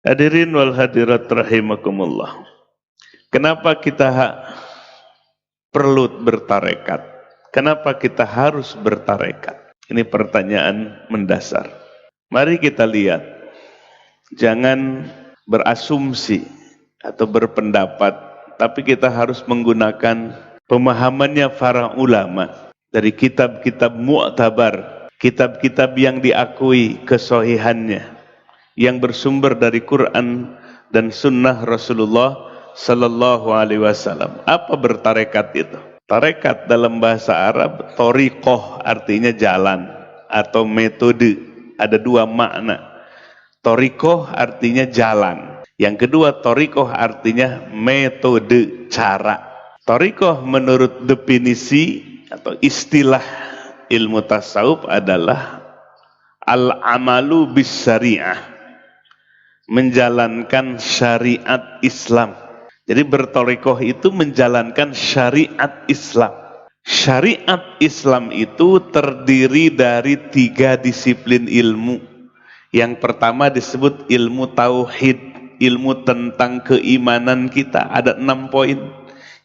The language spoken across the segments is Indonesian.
Hadirin wal hadirat rahimakumullah. Kenapa kita perlu bertarekat? Kenapa kita harus bertarekat? Ini pertanyaan mendasar. Mari kita lihat. Jangan berasumsi atau berpendapat, tapi kita harus menggunakan pemahamannya para ulama dari kitab-kitab mu'tabar, kitab-kitab yang diakui kesohihannya, yang bersumber dari Quran dan sunnah Rasulullah Sallallahu Alaihi Wasallam. Apa bertarekat itu? Tarekat dalam bahasa Arab, thoriqoh artinya jalan atau metode. Ada dua makna. Thoriqoh artinya jalan. Yang kedua, thoriqoh artinya metode, cara. Thoriqoh menurut definisi atau istilah ilmu tasawuf adalah al-amalu bis syariah, menjalankan syariat Islam. Jadi berthoriqoh itu menjalankan syariat Islam. Syariat Islam itu terdiri dari 3 disiplin ilmu. Yang pertama disebut ilmu tauhid, ilmu tentang keimanan kita. Ada 6 poin.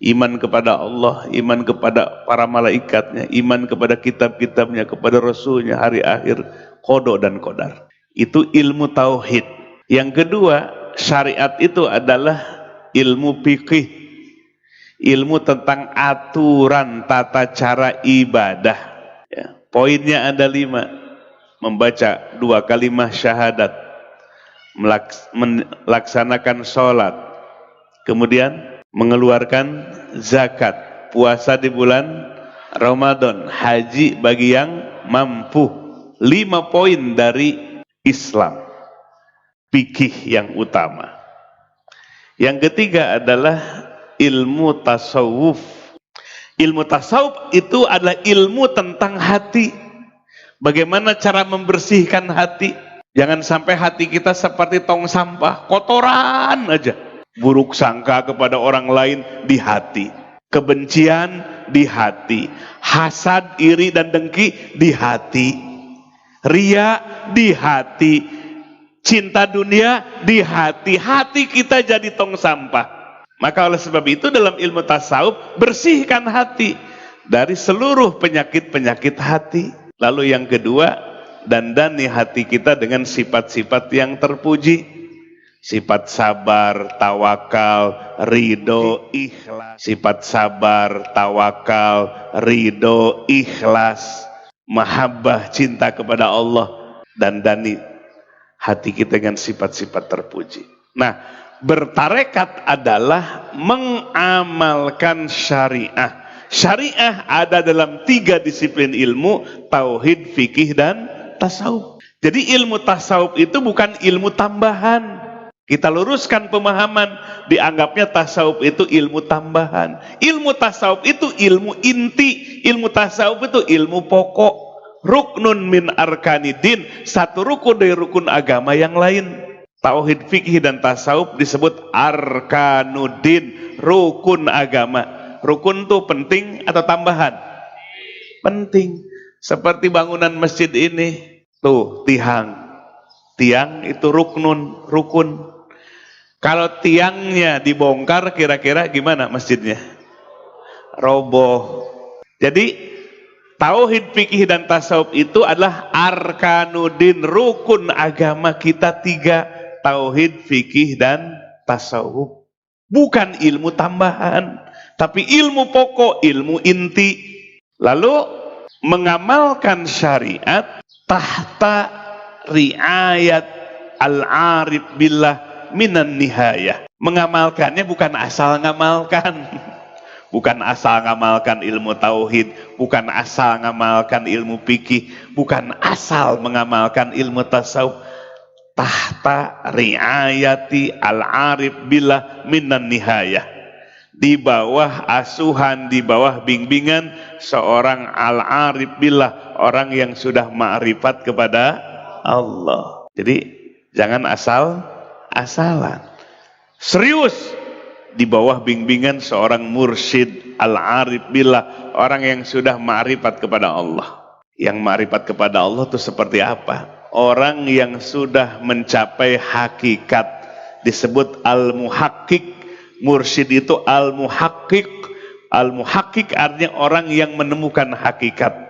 Iman kepada Allah, iman kepada para malaikatnya, iman kepada kitab-kitabnya, kepada rasulnya, hari akhir, qada dan qadar. Itu ilmu tauhid. Yang kedua, syariat itu adalah ilmu fikih, ilmu tentang aturan tata cara ibadah. Ya, poinnya ada 5. Membaca 2 kalimah syahadat, melaksanakan sholat, kemudian mengeluarkan zakat, puasa di bulan Ramadan, haji bagi yang mampu. 5 poin dari Islam, fikih yang utama. Yang ketiga adalah ilmu tasawuf. Ilmu tasawuf itu adalah ilmu tentang hati. Bagaimana cara membersihkan hati? Jangan sampai hati kita seperti tong sampah, kotoran aja. Buruk sangka kepada orang lain di hati, kebencian di hati, hasad, iri dan dengki di hati, ria di hati, cinta dunia di hati. Hati kita jadi tong sampah. Maka oleh sebab itu dalam ilmu tasawuf, bersihkan hati dari seluruh penyakit-penyakit hati. Lalu yang kedua, dandani hati kita dengan sifat-sifat yang terpuji. Sifat sabar, tawakal, ridho, ikhlas. Sifat sabar, tawakal, ridho, ikhlas, mahabbah, cinta kepada Allah. Dandani hati kita dengan sifat-sifat terpuji. Nah, bertarekat adalah mengamalkan syariah. Syariah ada dalam 3 disiplin ilmu, tauhid, fikih, dan tasawuf. Jadi ilmu tasawuf itu bukan ilmu tambahan. Kita luruskan pemahaman, dianggapnya tasawuf itu ilmu tambahan. Ilmu tasawuf itu ilmu inti, ilmu tasawuf itu ilmu pokok. Ruknun min arkanidin, 1 rukun dari rukun agama yang lain. Tauhid, fikih, dan tasawuf disebut arkanuddin, rukun agama. Rukun itu penting atau tambahan? Penting. Seperti bangunan masjid ini, tuh tiang. Tiang itu rukun. Kalau tiangnya dibongkar, kira-kira gimana masjidnya? Roboh. Jadi tauhid, fikih, dan tasawuf itu adalah arkanuddin, rukun agama kita 3. Tauhid, fikih, dan tasawuf. Bukan ilmu tambahan, tapi ilmu pokok, ilmu inti. Lalu mengamalkan syariat tahta riayat al-arif billah minan nihayah. Mengamalkannya bukan asal ngamalkan. Bukan asal ngamalkan ilmu tauhid, bukan asal ngamalkan ilmu fikih, bukan asal mengamalkan ilmu tasawuf. Tahta riayati al-arif billah minan nihayah. Di bawah asuhan, di bawah bimbingan seorang al-arif billah, orang yang sudah ma'rifat kepada Allah. Jadi jangan asal-asalan. Serius di bawah bimbingan seorang mursyid al-arif billah, orang yang sudah ma'rifat kepada Allah. Yang ma'rifat kepada Allah itu seperti apa? Orang yang sudah mencapai hakikat disebut al-muhakkik. Mursyid itu al-muhakkik. Al-muhakkik artinya orang yang menemukan hakikat.